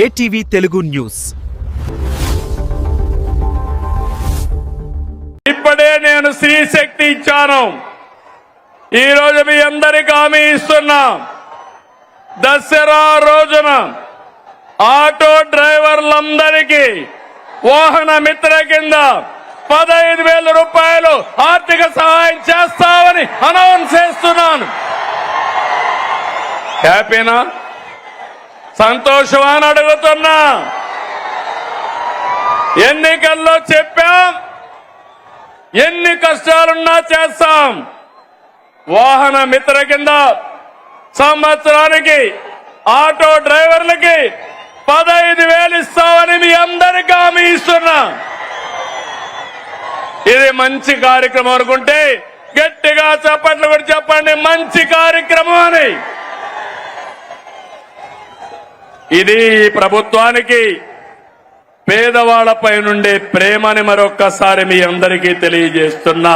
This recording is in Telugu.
ATV Telugu news. ఇప్పుడే నేను స్త్రీ శక్తి ఇచ్చాను. ఈ రోజు మీ అందరికీ హామీ ఇస్తున్నా, దసరా రోజున ఆటో డ్రైవర్లందరికీ వాహన మిత్ర కింద 15,000 రూపాయలు ఆర్థిక సహాయం చేస్తామని అనౌన్స్ చేస్తున్నాను. హ్యాపీనా? సంతోషమా అని అడుగుతున్నా. ఎన్నికల్లో చెప్పాం, ఎన్ని కష్టాలున్నా చేస్తాం. వాహన మిత్ర కింద సంవత్సరానికి ఆటో డ్రైవర్లకి 15,000 ఇస్తామని మీ అందరికీ హామీ ఇస్తున్నా. ఇది మంచి కార్యక్రమం అనుకుంటే గట్టిగా చప్పట్లు కూడా చెప్పండి, మంచి కార్యక్రమం అని. ఇది ప్రభుత్వానికి పేదవాళ్లపై నుండే ప్రేమని మరొక్కసారి మీ అందరికీ తెలియజేస్తున్నా.